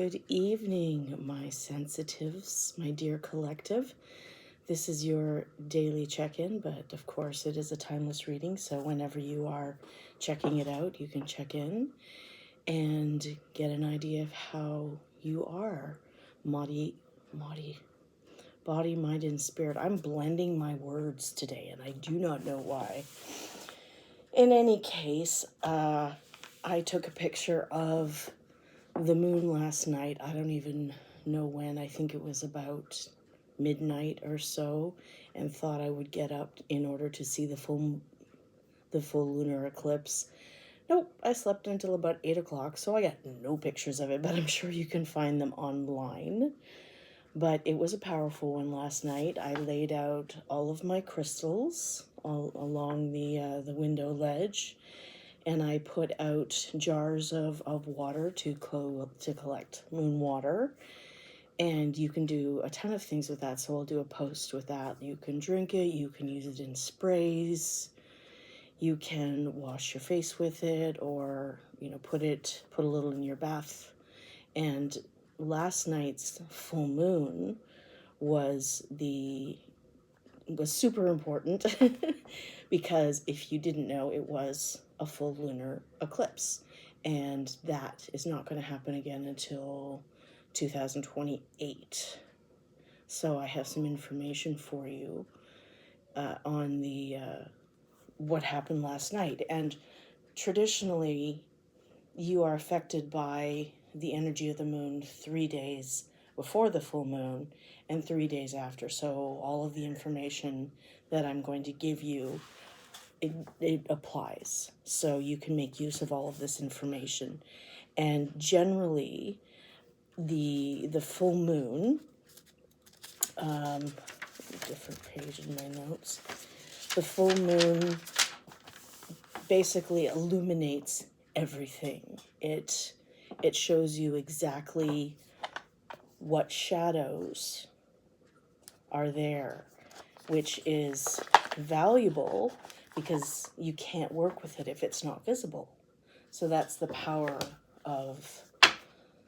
Good evening, my sensitives, my dear collective. This is your daily check-in, but of course it is a timeless reading, so whenever you are checking it out, you can check in and get an idea of how you are. Body, mind, and spirit. I'm blending my words today, and I do not know why. In any case, I took a picture of the moon last night. I don't even know when. I think it was about midnight or so, and thought I would get up in order to see the full lunar eclipse. Nope, I slept until about 8 o'clock, so I got no pictures of it, but I'm sure you can find them online. But it was a powerful one last night. I laid out all of my crystals all along the window ledge, and I put out jars of water to collect moon water. And you can do a ton of things with that, so I'll do a post with that. You can drink it, you can use it in sprays, you can wash your face with it, or put a little in your bath. And last night's full moon was super important because if you didn't know, it was a full lunar eclipse, and that is not going to happen again until 2028. So I have some information for you on the what happened last night. And traditionally, you are affected by the energy of the moon 3 days before the full moon and 3 days after. So all of the information that I'm going to give you, it applies. So you can make use of all of this information. And generally, the full moon, different page in my notes, the full moon basically illuminates everything. It shows you exactly what shadows are there, which is valuable because you can't work with it if it's not visible. So that's the power of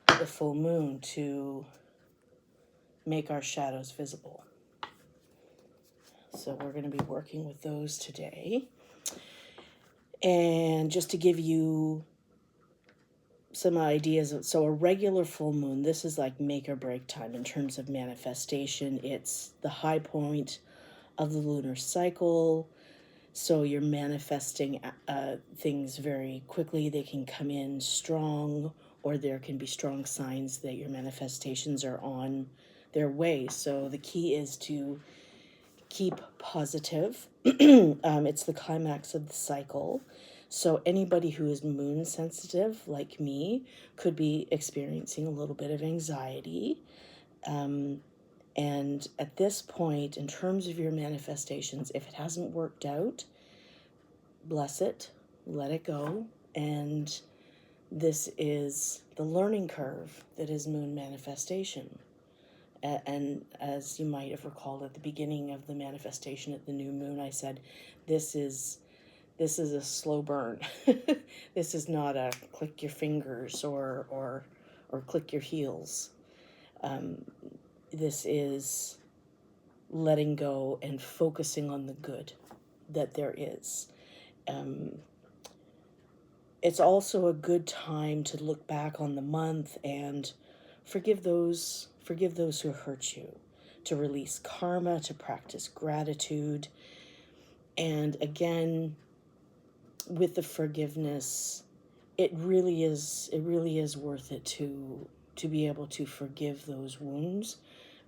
the full moon, to make our shadows visible. So we're going to be working with those today. And just to give you some ideas, so a regular full moon, this is like make or break time in terms of manifestation. It's the high point of the lunar cycle. So you're manifesting things very quickly. They can come in strong, or there can be strong signs that your manifestations are on their way. So the key is to keep positive. It's the climax of the cycle. So anybody who is moon sensitive, like me, could be experiencing a little bit of anxiety. And at this point, in terms of your manifestations, if it hasn't worked out, bless it, let it go. And this is the learning curve that is moon manifestation. And as you might have recalled at the beginning of the manifestation at the new moon, I said, this is a slow burn. This is not a click your fingers or click your heels. This is letting go and focusing on the good that there is. It's also a good time to look back on the month and forgive those who hurt you, to release karma, to practice gratitude. And again, with the forgiveness, it really is worth it to be able to forgive those wounds,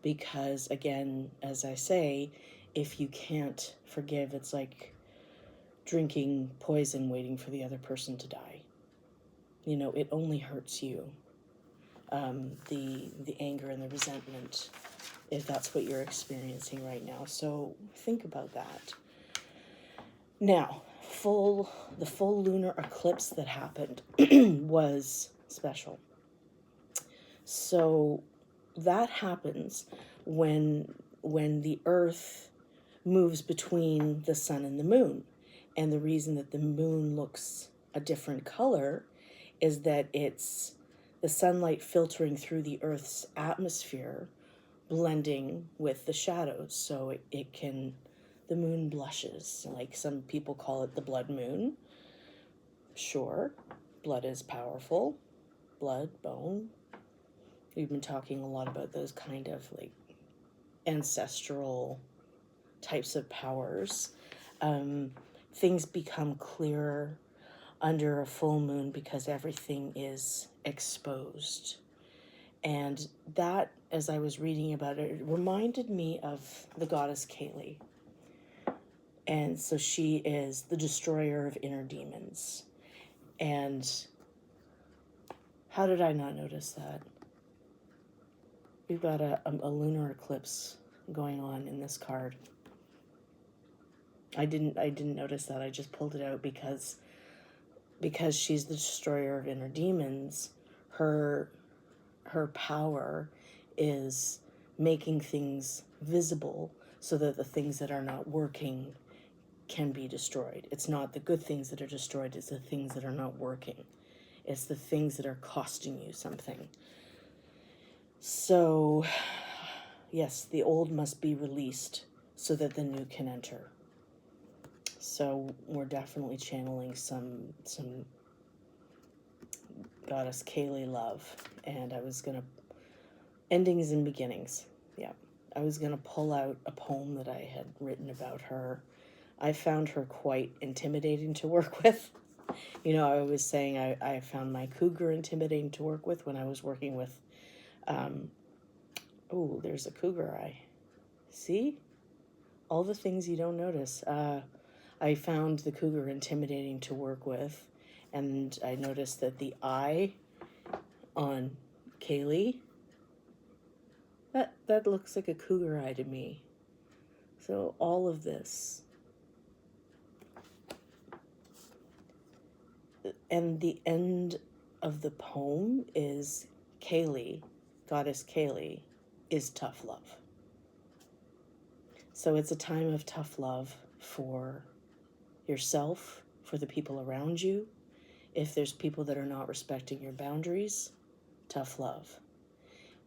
because again, as I say, if you can't forgive, it's like drinking poison waiting for the other person to die. It only hurts you. The anger and the resentment, if that's what you're experiencing right now. So think about that. Now, the full lunar eclipse that happened was special. So that happens when the Earth moves between the sun and the moon. And the reason that the moon looks a different color is that it's the sunlight filtering through the Earth's atmosphere, blending with the shadows. So it can, the moon blushes. Like some people call it the blood moon. Sure, blood is powerful. Blood, bone. We've been talking a lot about those kind of like ancestral types of powers. Things become clearer under a full moon because everything is exposed. And that, as I was reading about it, it reminded me of the goddess Kali. And so she is the destroyer of inner demons. And how did I not notice that? We've got a lunar eclipse going on in this card. I didn't notice that. I just pulled it out because she's the destroyer of inner demons. Her power is making things visible so that the things that are not working can be destroyed. It's not the good things that are destroyed, it's the things that are not working. It's the things that are costing you something. So, yes, the old must be released so that the new can enter. So we're definitely channeling some goddess Kali love. And I was gonna, endings and beginnings. Yeah. I was gonna pull out a poem that I had written about her. I found her quite intimidating to work with. You know, I was saying I found my cougar intimidating to work with when I was working with, oh, there's a cougar eye. See? All the things you don't notice. I found the cougar intimidating to work with, and I noticed that the eye on Kaylee, that looks like a cougar eye to me. So all of this. And the end of the poem is Kaylee, goddess Kaylee, is tough love. So it's a time of tough love for yourself, for the people around you. If there's people that are not respecting your boundaries, tough love.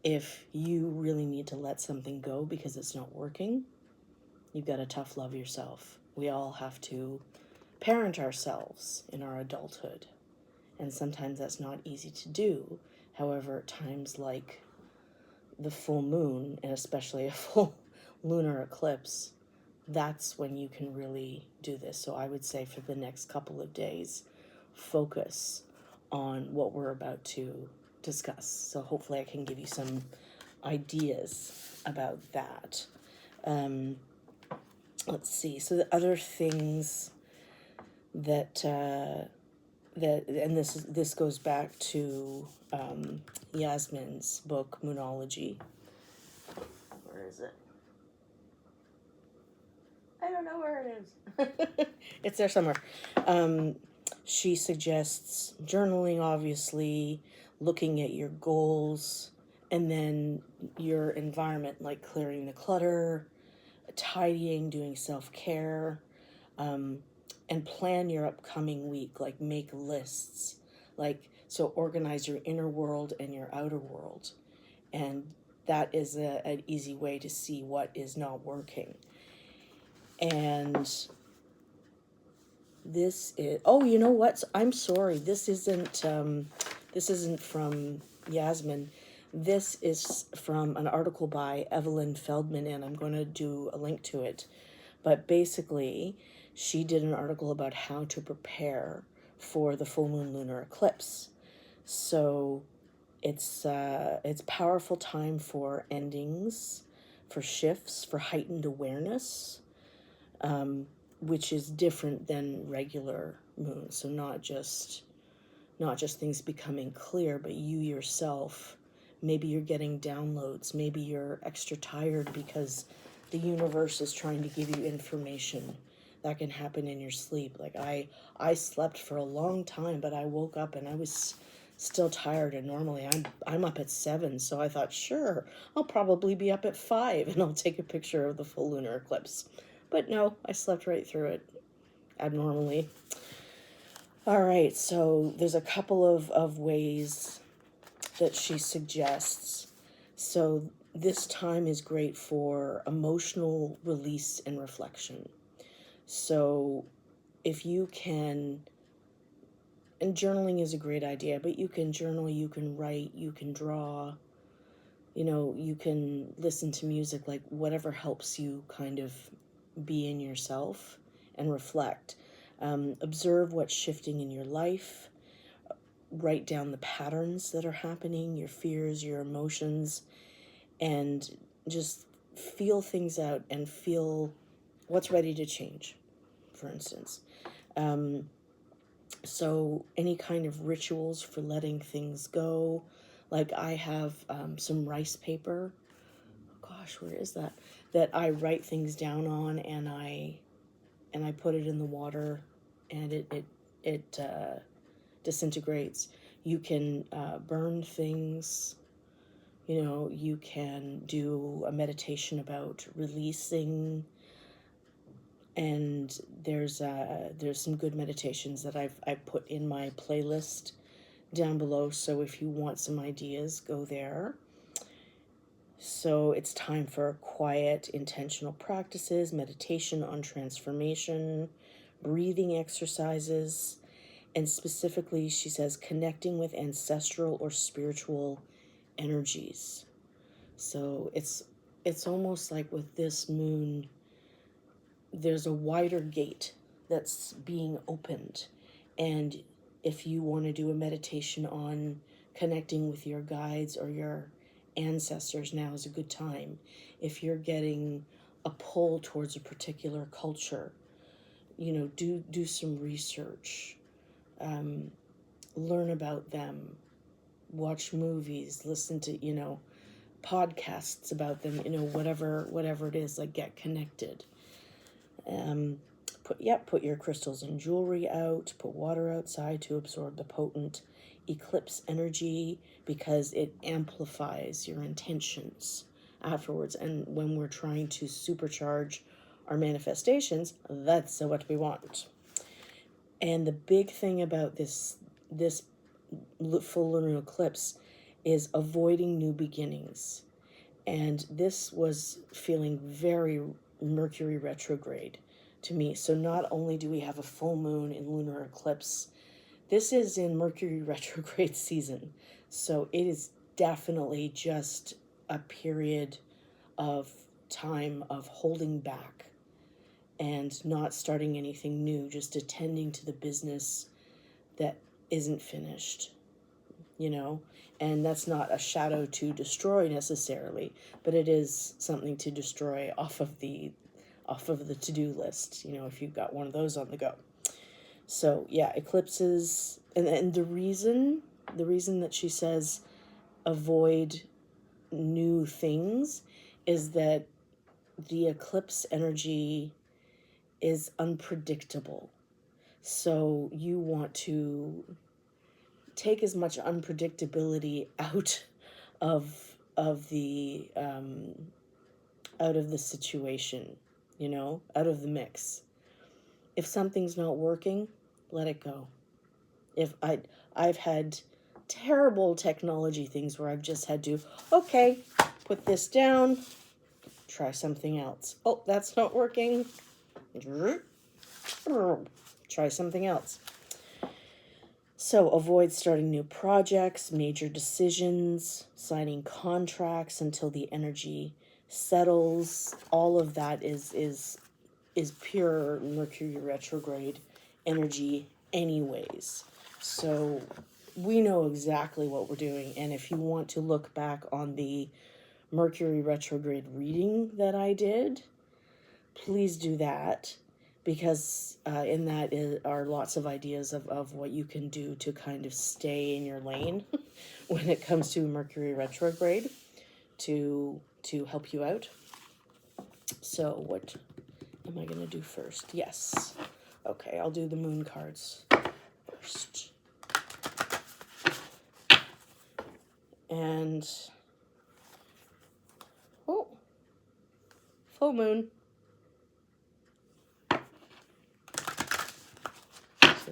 If you really need to let something go because it's not working, you've got to tough love yourself. We all have to parent ourselves in our adulthood. And sometimes that's not easy to do. However, at times like the full moon, and especially a full lunar eclipse, that's when you can really do this. So I would say for the next couple of days, focus on what we're about to discuss. So hopefully I can give you some ideas about that. Let's see. So the other things that and this goes back to Yasmin's book Moonology. Where is it? I don't know where it is. It's there somewhere. She suggests journaling, obviously, looking at your goals, and then your environment, like clearing the clutter, tidying, doing self-care, and plan your upcoming week, like make lists, like, so organize your inner world and your outer world. And that is an easy way to see what is not working. And this is, oh, you know what? I'm sorry. This isn't from Yasmin. This is from an article by Evelyn Feldman, and I'm going to do a link to it. But basically, she did an article about how to prepare for the full moon lunar eclipse. So it's powerful time for endings, for shifts, for heightened awareness, which is different than regular moons. So not just things becoming clear, but you yourself, maybe you're getting downloads, maybe you're extra tired because the universe is trying to give you information. That can happen in your sleep. Like I slept for a long time, but I woke up and I was still tired, and normally I'm up at 7, so I thought, sure, I'll probably be up at 5 and I'll take a picture of the full lunar eclipse. But no, I slept right through it abnormally. All right, so there's a couple of ways that she suggests. So this time is great for emotional release and reflection. So if you can, and journaling is a great idea, but you can journal, you can write, you can draw, you can listen to music, like whatever helps you kind of be in yourself and reflect. Observe what's shifting in your life. Write down the patterns that are happening, your fears, your emotions, and just feel things out and feel what's ready to change, for instance. So any kind of rituals for letting things go, like I have some rice paper. Oh gosh, where is that? That I write things down on, and I put it in the water, and it disintegrates. You can burn things. You can do a meditation about releasing, and there's some good meditations that I've put in my playlist down below. So if you want some ideas, go there. So it's time for quiet, intentional practices, meditation on transformation, breathing exercises, and specifically, she says, connecting with ancestral or spiritual energies. So it's almost like with this moon, there's a wider gate that's being opened. And if you want to do a meditation on connecting with your guides or your ancestors, now is a good time. If you're getting a pull towards a particular culture, do some research, learn about them, watch movies, listen to, podcasts about them, whatever it is, like get connected. Put your crystals and jewelry out, put water outside to absorb the potent eclipse energy, because it amplifies your intentions afterwards. And when we're trying to supercharge our manifestations, that's what we want. And the big thing about this full lunar eclipse is avoiding new beginnings. And this was feeling very Mercury retrograde to me. So not only do we have a full moon in lunar eclipse, this is in Mercury retrograde season. So it is definitely just a period of time of holding back and not starting anything new, just attending to the business that isn't finished, and that's not a shadow to destroy necessarily, but it is something to destroy off of the to-do list, if you've got one of those on the go. So yeah, eclipses, and the reason that she says avoid new things is that the eclipse energy is unpredictable. So you want to take as much unpredictability out of the situation, out of the mix. If something's not working, let it go. If I've had terrible technology things where I've just had to, okay, put this down, try something else. Oh, that's not working. Try something else. So avoid starting new projects, major decisions, signing contracts until the energy settles. All of that is pure Mercury retrograde energy anyways. So we know exactly what we're doing. And if you want to look back on the Mercury retrograde reading that I did, please do that, because in that are lots of ideas of what you can do to kind of stay in your lane when it comes to Mercury retrograde to help you out. So what am I going to do first? Yes. Okay, I'll do the moon cards first. And, oh, full moon.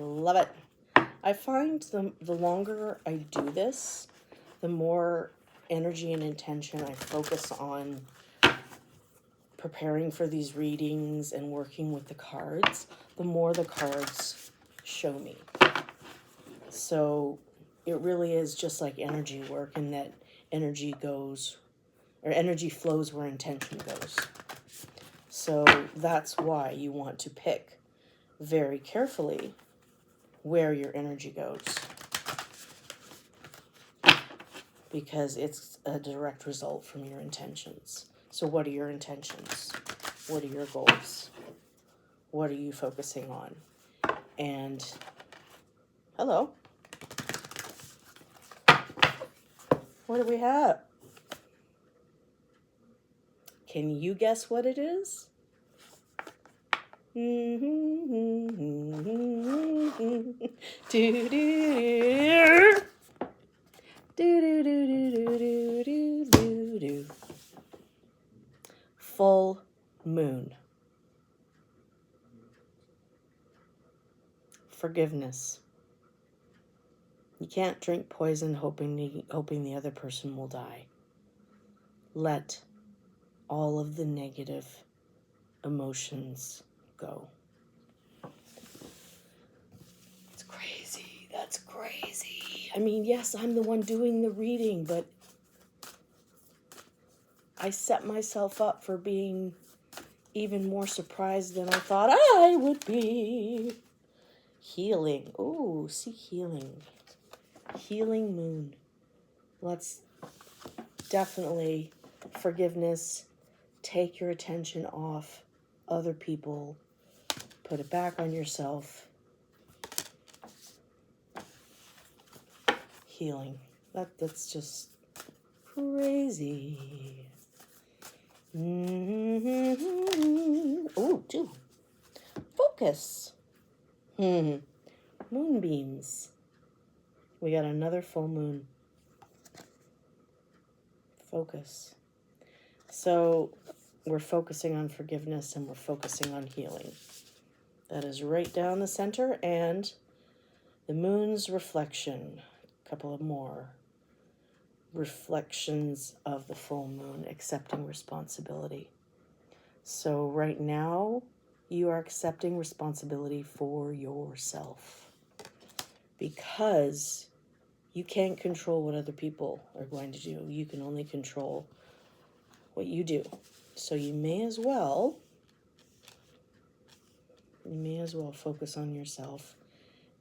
Love it. I find the longer I do this, the more energy and intention I focus on preparing for these readings and working with the cards, the more the cards show me. So it really is just like energy work, in that energy goes, or energy flows where intention goes. So that's why you want to pick very carefully where your energy goes, because it's a direct result from your intentions. So what are your intentions? What are your goals? What are you focusing on? And hello, what do we have? Can you guess what it is? Full moon. Forgiveness. You can't drink poison hoping the other person will die. Let all of the negative emotions go. It's crazy. That's crazy. I mean, yes, I'm the one doing the reading, but I set myself up for being even more surprised than I thought I would be. Healing. Ooh, see, healing. Healing moon. Let's definitely forgiveness. Take your attention off other people. Put it back on yourself. Healing. That's just crazy. Ooh, two. Focus. Moonbeams. We got another full moon. Focus. So we're focusing on forgiveness and we're focusing on healing. That is right down the center. And the moon's reflection. A couple of more reflections of the full moon, accepting responsibility. So right now, you are accepting responsibility for yourself, because you can't control what other people are going to do. You can only control what you do. So you may as well focus on yourself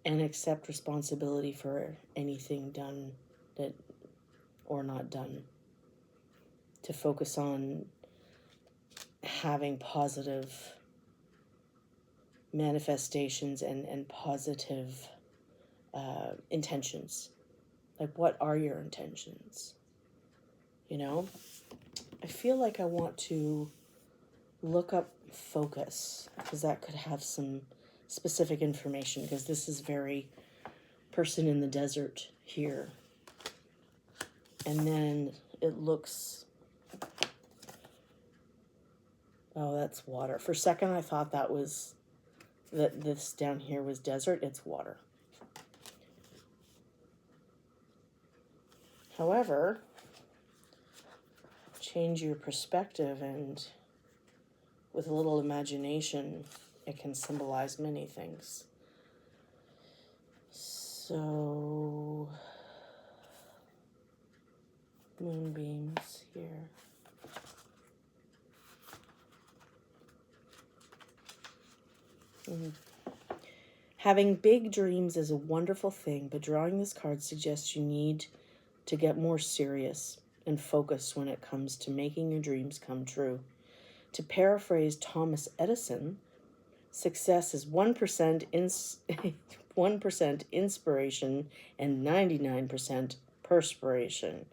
and accept responsibility for anything done that or not done. To focus on having positive manifestations and positive intentions. Like, what are your intentions? You know, I feel like I want to look up focus, because that could have some specific information, because this is very person in the desert here. And then it looks, oh, that's water. For a second I thought that this down here was desert. It's water. However, change your perspective, and with a little imagination, it can symbolize many things. So, moonbeams here. Having big dreams is a wonderful thing, but drawing this card suggests you need to get more serious and focused when it comes to making your dreams come true. To paraphrase Thomas Edison, success is 1% 1% inspiration and 99% perspiration.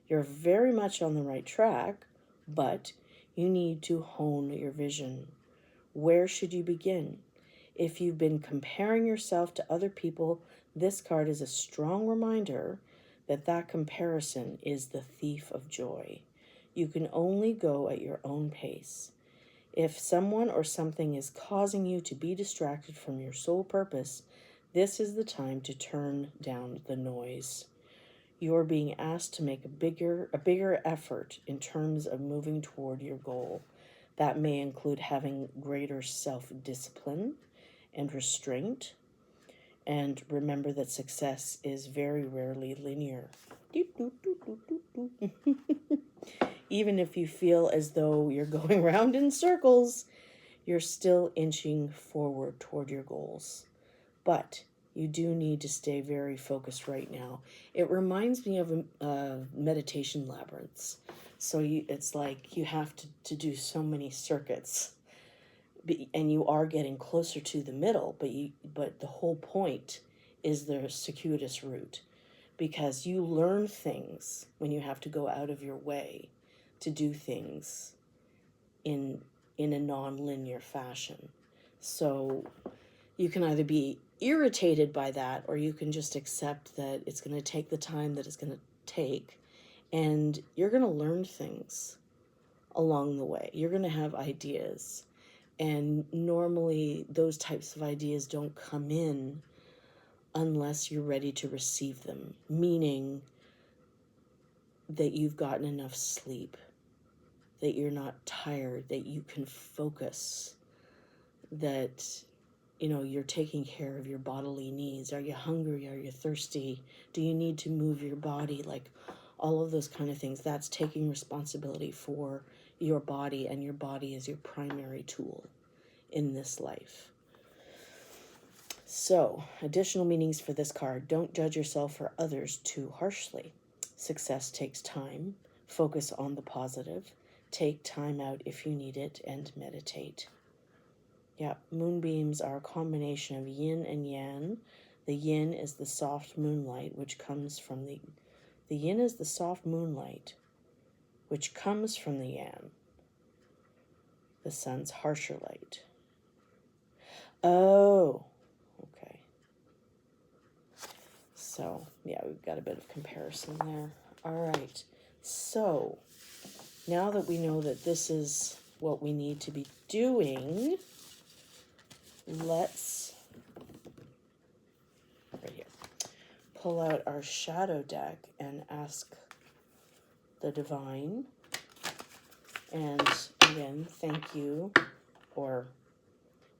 You're very much on the right track, but you need to hone your vision. Where should you begin? If you've been comparing yourself to other people, this card is a strong reminder that comparison is the thief of joy. You can only go at your own pace. If someone or something is causing you to be distracted from your sole purpose, this is the time to turn down the noise. You're being asked to make a bigger effort in terms of moving toward your goal. That may include having greater self-discipline and restraint. And remember that success is very rarely linear. Even if you feel as though you're going round in circles, you're still inching forward toward your goals. But you do need to stay very focused right now. It reminds me of meditation labyrinths. So it's like you have to do so many circuits, and you are getting closer to the middle, but the whole point is the circuitous route, because you learn things when you have to go out of your way to do things in a non-linear fashion. So you can either be irritated by that, or you can just accept that it's going to take the time that it's going to take, and you're going to learn things along the way. You're going to have ideas, and normally those types of ideas don't come in unless you're ready to receive them, meaning that you've gotten enough sleep, that you're not tired, that you can focus, that you're taking care of your bodily needs. Are you hungry? Are you thirsty? Do you need to move your body? Like all of those kind of things. That's taking responsibility for your body, and your body is your primary tool in this life. So, additional meanings for this card. Don't judge yourself or others too harshly. Success takes time. Focus on the positive. Take time out if you need it, and meditate. Yeah, moonbeams are a combination of yin and yang. The yin is the soft moonlight, which comes from the yin is the soft moonlight, which comes from the yang, the sun's harsher light. Oh, okay. So, yeah, we've got a bit of comparison there. All right. So, now that we know that this is what we need to be doing, let's, right here, pull out our shadow deck and ask the divine. And again, thank you, or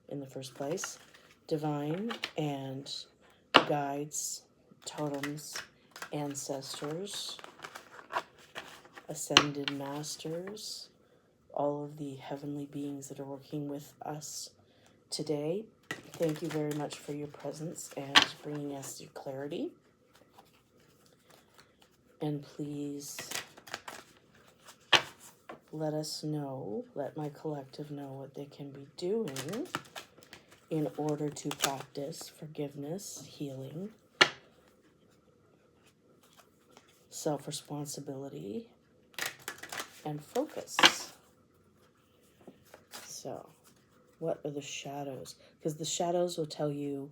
in the first place, divine and guides, totems, ancestors, ascended masters, all of the heavenly beings that are working with us today. Thank you very much for your presence and bringing us your clarity. And please let us know, let my collective know what they can be doing in order to practice forgiveness, healing, self-responsibility, and focus. So, what are the shadows? Because the shadows will tell you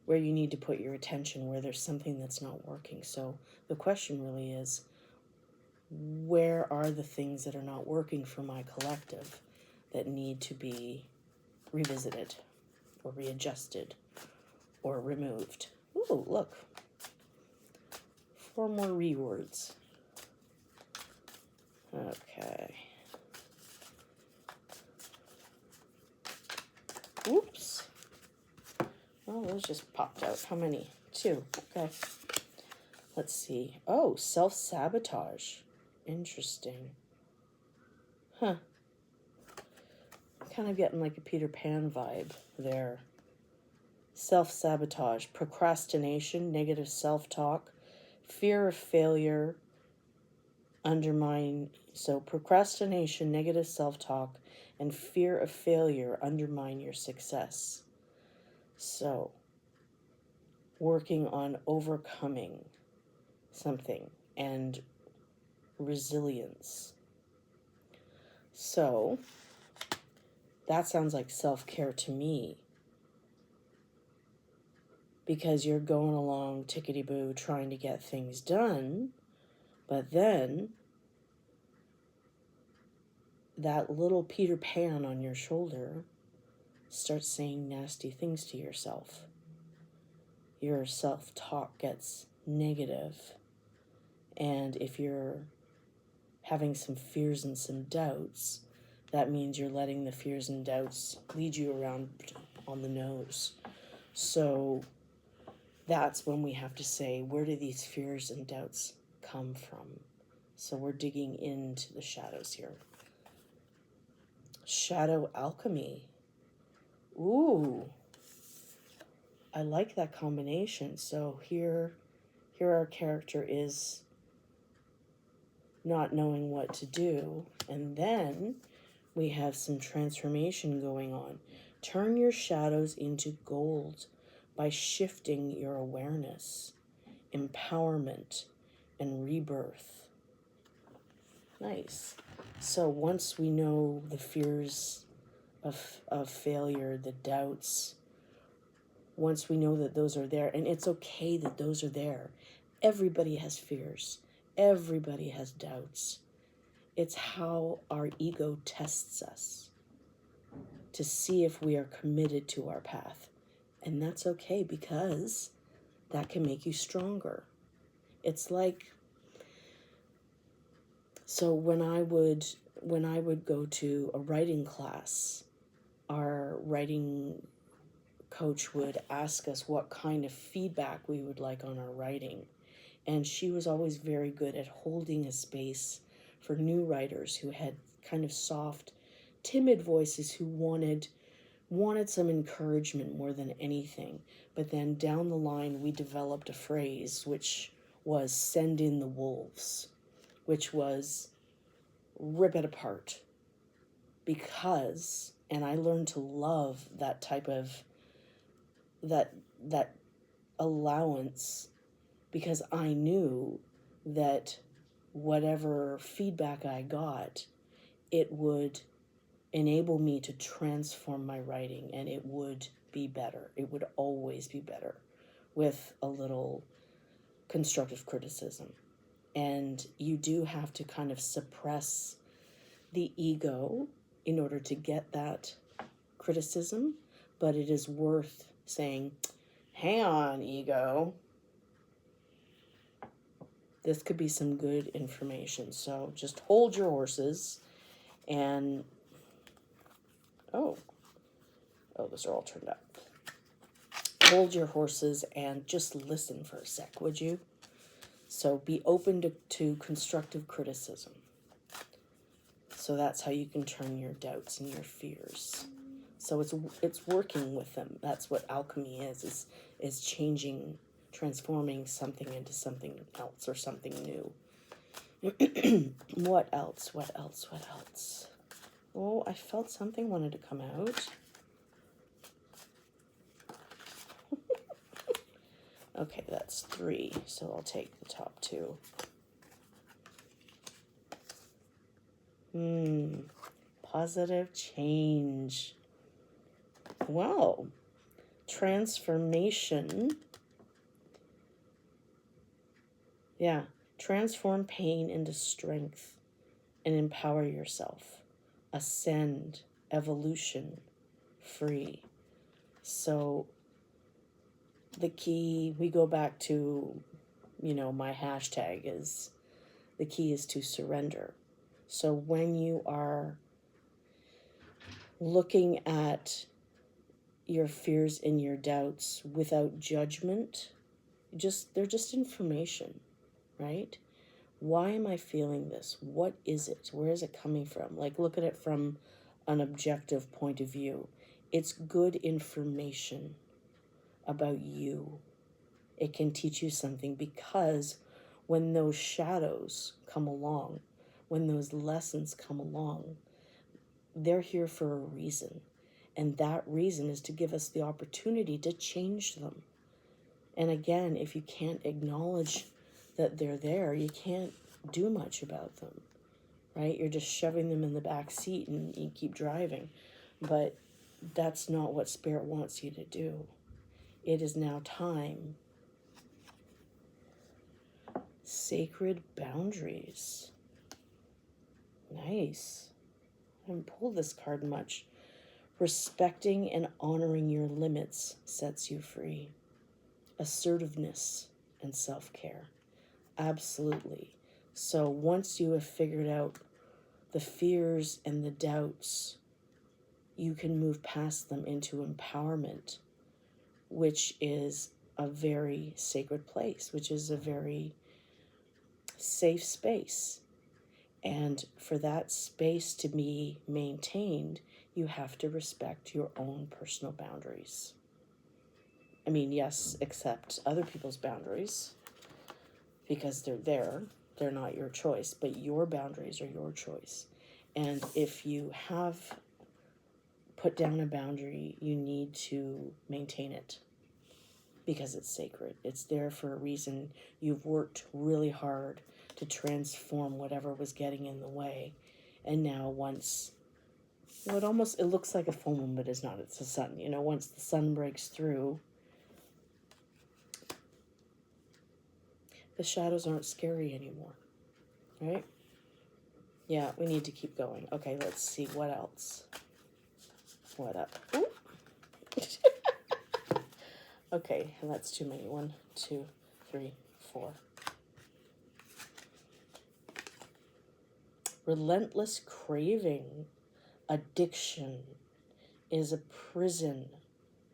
where you need to put your attention, where there's something that's not working. So the question really is, where are the things that are not working for my collective that need to be revisited or readjusted or removed? Ooh, look. 4 more rewords. Okay. Oops. Oh, those just popped out. How many? 2. Okay. Let's see. Oh, self-sabotage. Interesting. Huh. Kind of getting like a Peter Pan vibe there. Self-sabotage, procrastination, negative self-talk, fear of failure, undermine. So procrastination, negative self-talk, and fear of failure undermine your success. So working on overcoming something and resilience. So that sounds like self-care to me, because you're going along tickety-boo trying to get things done, but then that little Peter Pan on your shoulder starts saying nasty things to yourself. Your self-talk gets negative, And if you're having some fears and some doubts, that means you're letting the fears and doubts lead you around on the nose. So that's when we have to say, where do these fears and doubts come from? So we're digging into the shadows here. Shadow alchemy. Ooh, I like that combination. So here our character is not knowing what to do, and then we have some transformation going on. Turn your shadows into gold by shifting your awareness, empowerment, and rebirth. Nice. So once we know the fears of failure, the doubts, once we know that those are there, and it's okay that those are there. Everybody has fears. Everybody has doubts. It's how our ego tests us to see if we are committed to our path. And that's okay, because that can make you stronger. It's like, so when I would go to a writing class, our writing coach would ask us what kind of feedback we would like on our writing. And she was always very good at holding a space for new writers who had kind of soft, timid voices who wanted some encouragement more than anything. But then down the line, we developed a phrase which was send in the wolves, which was rip it apart. Because, and I learned to love that type of, that allowance, because I knew that whatever feedback I got, it would enable me to transform my writing, and it would be better. It would always be better with a little constructive criticism. And you do have to kind of suppress the ego in order to get that criticism, but it is worth saying, hang on, ego. This could be some good information. So just hold your horses and, oh, those are all turned up. Hold your horses and just listen for a sec, would you? So be open to constructive criticism. So that's how you can turn your doubts and your fears. So it's working with them. That's what alchemy is changing, transforming something into something else or something new. What else? Oh, I felt something wanted to come out. Okay, that's 3, so I'll take the top 2. Positive change. Wow. Transformation. Yeah. Transform pain into strength and empower yourself. Ascend, evolution, free. So the key, we go back to, my hashtag is, the key is to surrender. So when you are looking at your fears and your doubts without judgment, they're just information, right? Why am I feeling this? What is it? Where is it coming from? Like, look at it from an objective point of view. It's good information about you. It can teach you something, because when those shadows come along, when those lessons come along, they're here for a reason. And that reason is to give us the opportunity to change them. And again, if you can't acknowledge that they're there, you can't do much about them, right? You're just shoving them in the back seat and you keep driving. But that's not what Spirit wants you to do. It is now time. Sacred boundaries. Nice. I haven't pulled this card much. Respecting and honoring your limits sets you free. Assertiveness and self-care. Absolutely. So once you have figured out the fears and the doubts, you can move past them into empowerment, which is a very sacred place, which is a very safe space. And for that space to be maintained, you have to respect your own personal boundaries. I mean, yes, accept other people's boundaries because they're there. They're not your choice, but your boundaries are your choice. And if you have put down a boundary, you need to maintain it because it's sacred. It's there for a reason. You've worked really hard to transform whatever was getting in the way. And now once, well, it looks like a full moon, but it's not. It's the sun. Once the sun breaks through, the shadows aren't scary anymore, right? Yeah, we need to keep going. Okay, let's see what else. What up? Ooh. Okay, that's too many. 1, 2, 3, 4. Relentless craving, addiction is a prison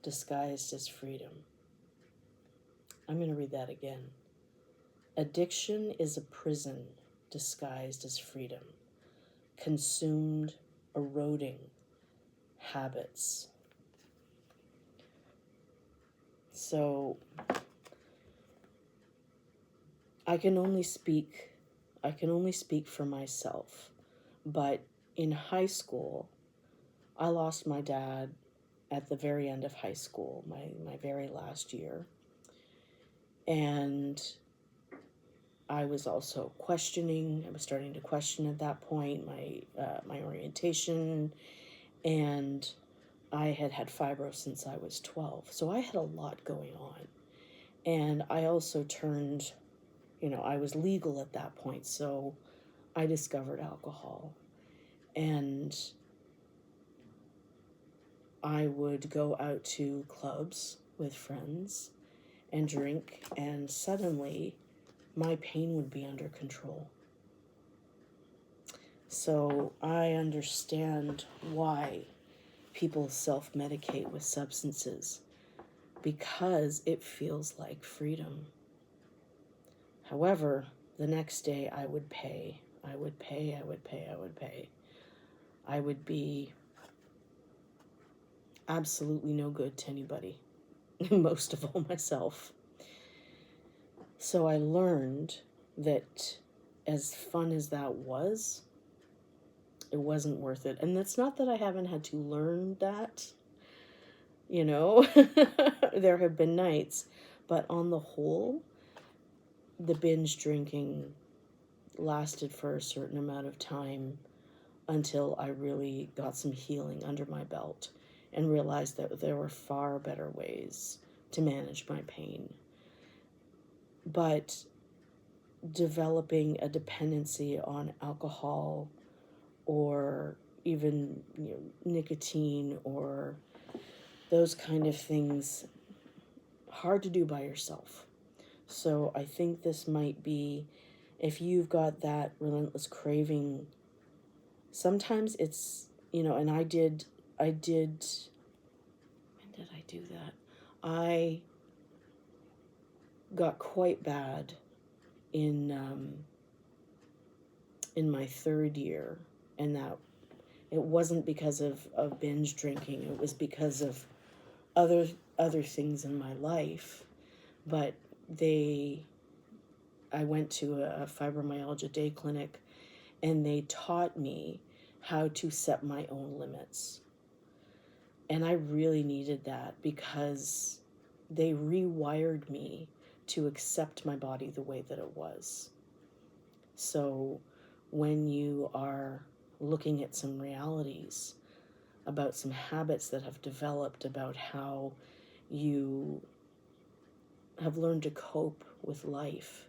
disguised as freedom. I'm going to read that again. Addiction is a prison disguised as freedom. Consumed, eroding habits. So I can only speak for myself, but in high school, I lost my dad at the very end of high school, my very last year. And I was also questioning. I was starting to question at that point my orientation, and I had had fibro since I was 12. So I had a lot going on. And I also turned, I was legal at that point, so I discovered alcohol. And I would go out to clubs with friends and drink, and suddenly my pain would be under control. So I understand why people self-medicate with substances, because it feels like freedom. However, the next day I would pay. I would be absolutely no good to anybody, most of all myself. So I learned that as fun as that was, it wasn't worth it. And that's not that I haven't had to learn that, there have been nights, but on the whole, the binge drinking lasted for a certain amount of time until I really got some healing under my belt and realized that there were far better ways to manage my pain. But developing a dependency on alcohol or even nicotine or those kind of things, hard to do by yourself. So I think this might be, if you've got that relentless craving, sometimes it's, and I did, when did I do that? I got quite bad in my third year, and that it wasn't because of binge drinking. It was because of other things in my life. But I went to a fibromyalgia day clinic, and they taught me how to set my own limits. And I really needed that because they rewired me to accept my body the way that it was. So when you are looking at some realities about some habits that have developed, about how you have learned to cope with life,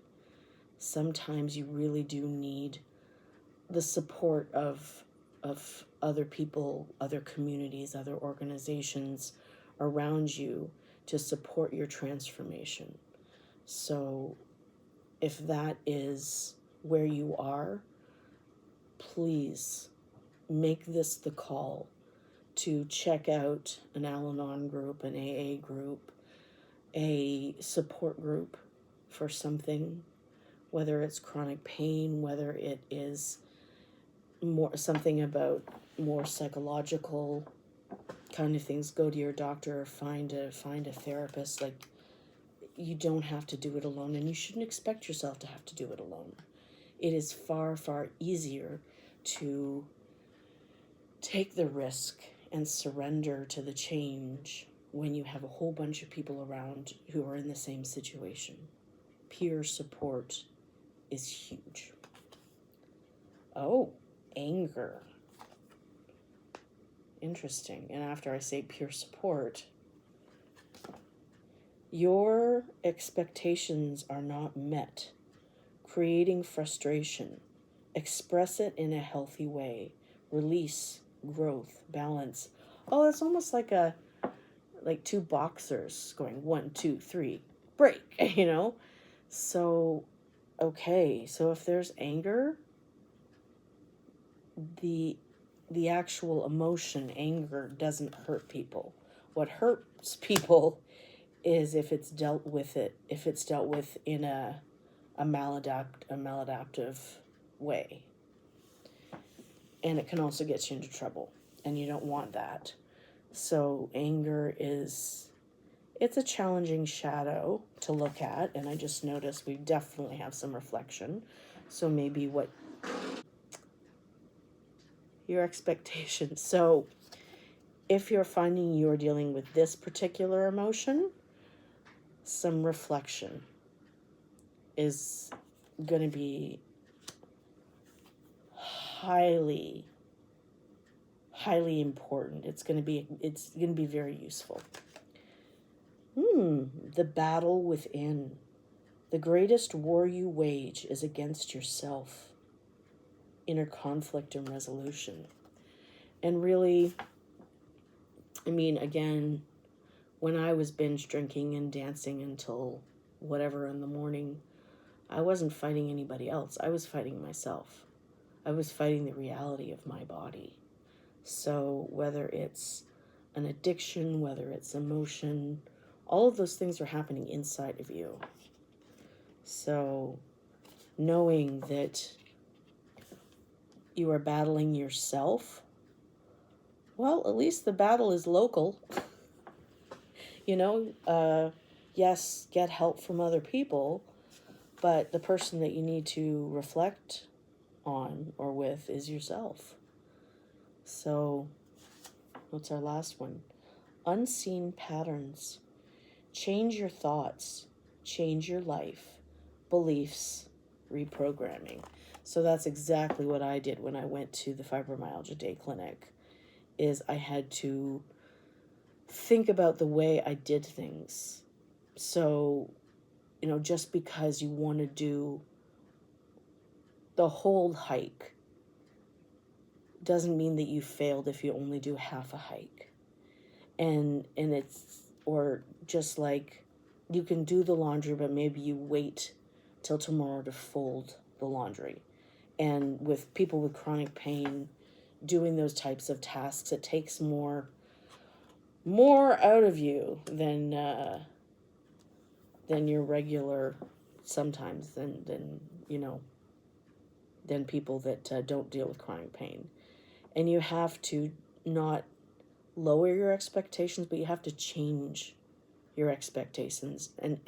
sometimes you really do need the support of other people, other communities, other organizations around you to support your transformation. So if that is where you are, please make this the call to check out an Al-Anon group, an AA group, a support group for something, whether it's chronic pain, whether it is more something about more psychological kind of things. Go to your doctor or find a therapist. Like, you don't have to do it alone, and you shouldn't expect yourself to have to do it alone. It is far, far easier to take the risk and surrender to the change when you have a whole bunch of people around who are in the same situation. Peer support is huge. Oh, anger. Interesting. And after I say peer support, your expectations are not met, creating frustration. Express it in a healthy way. Release, growth, balance. Oh, it's almost like two boxers going 1, 2, 3, break, you know? So, okay, so if there's anger, the actual emotion, anger, doesn't hurt people. What hurts people is if it's dealt with in a maladaptive way. And it can also get you into trouble, and you don't want that. So anger it's a challenging shadow to look at, and I just noticed we definitely have some reflection. So maybe what your expectations. So if you're finding you're dealing with this particular emotion, some reflection is going to be highly important. It's going to be very useful. The battle within. The greatest war you wage is against yourself. Inner conflict and resolution. And really, I mean, again, when I was binge drinking and dancing until whatever in the morning, I wasn't fighting anybody else. I was fighting myself. I was fighting the reality of my body. So whether it's an addiction, whether it's emotion, all of those things are happening inside of you. So knowing that you are battling yourself, well, at least the battle is local. Yes, get help from other people, but the person that you need to reflect on or with is yourself. So, what's our last one? Unseen patterns. Change your thoughts, change your life, beliefs, reprogramming. So that's exactly what I did when I went to the fibromyalgia day clinic, is I had to think about the way I did things. So, just because you want to do the whole hike doesn't mean that you failed if you only do half a hike. And it's, or just like you can do the laundry, but maybe you wait till tomorrow to fold the laundry. And with people with chronic pain, doing those types of tasks, it takes more out of you than your regular, sometimes, than people that don't deal with chronic pain. And you have to not lower your expectations, but you have to change your expectations, and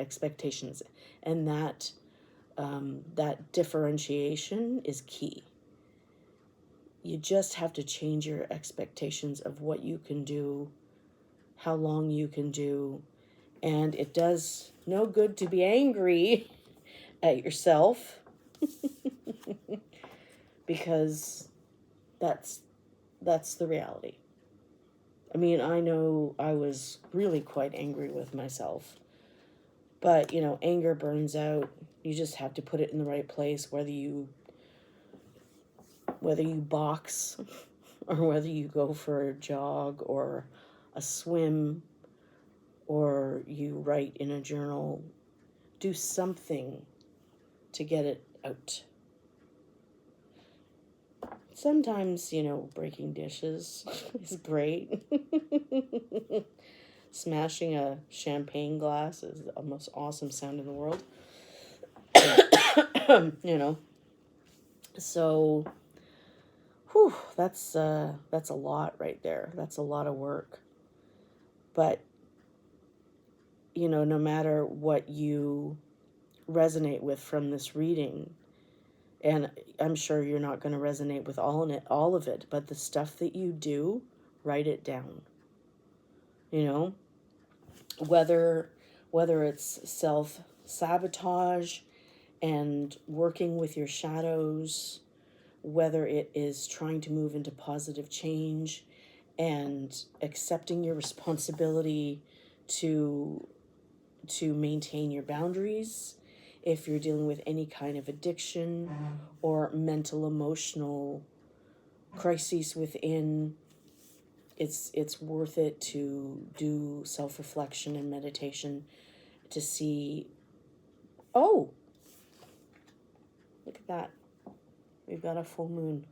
that that differentiation is key. You just have to change your expectations of what you can do, how long you can do, and it does no good to be angry at yourself because that's the reality. I mean, I know I was really quite angry with myself, but anger burns out. You just have to put it in the right place, whether you box or whether you go for a jog or a swim or you write in a journal. Do something to get it out. Sometimes, breaking dishes is great. Smashing a champagne glass is the most awesome sound in the world. So, whew, that's a lot right there. That's a lot of work. But, no matter what you resonate with from this reading, and I'm sure you're not going to resonate with all of it, but the stuff that you do, write it down. Whether it's self-sabotage and working with your shadows, whether it is trying to move into positive change and accepting your responsibility to maintain your boundaries, if you're dealing with any kind of addiction or mental emotional crises within, it's worth it to do self-reflection and meditation to see, oh, look at that. We've got a full moon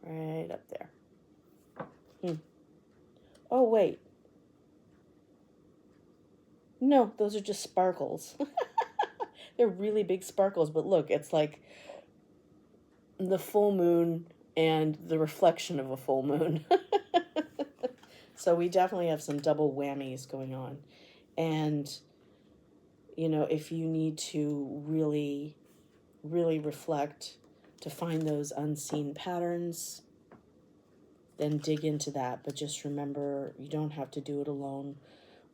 right up there. Oh, wait. No, those are just sparkles. They're really big sparkles, but look, it's like the full moon and the reflection of a full moon. So we definitely have some double whammies going on. And, if you need to really, really reflect to find those unseen patterns, then dig into that. But just remember, you don't have to do it alone,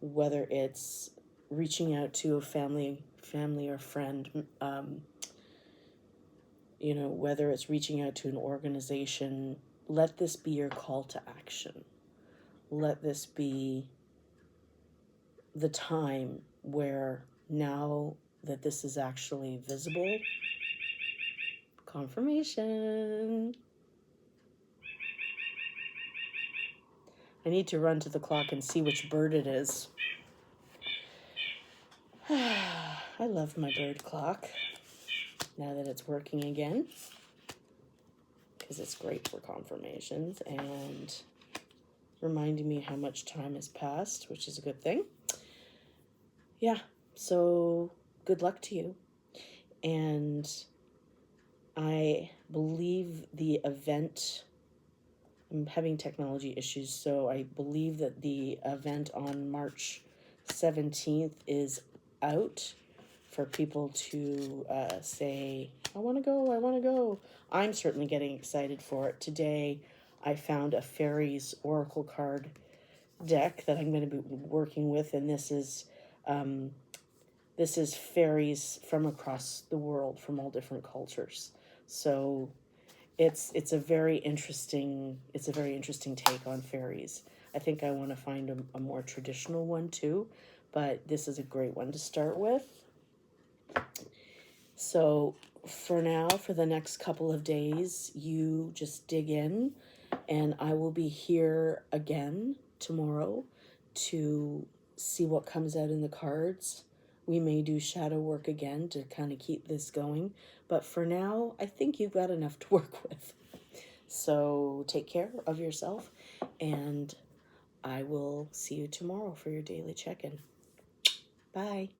whether it's reaching out to a family or friend, whether it's reaching out to an organization. Let this be your call to action. Let this be the time where, now that this is actually visible, confirmation. I need to run to the clock and see which bird it is. I love my bird clock now that it's working again, because it's great for confirmations and reminding me how much time has passed, which is a good thing. Yeah, so good luck to you. And I believe the event, I'm having technology issues, so I believe that the event on March 17th is out for people to say, I want to go. I'm certainly getting excited for it. Today, I found a fairies oracle card deck that I'm going to be working with, and this is fairies from across the world, from all different cultures. So it's a very interesting take on fairies. I think I want to find a more traditional one too, but this is a great one to start with. So for now, for the next couple of days, you just dig in, and I will be here again tomorrow to see what comes out in the cards. We may do shadow work again to kind of keep this going, but for now, I think you've got enough to work with. So take care of yourself, and I will see you tomorrow for your daily check-in. Bye.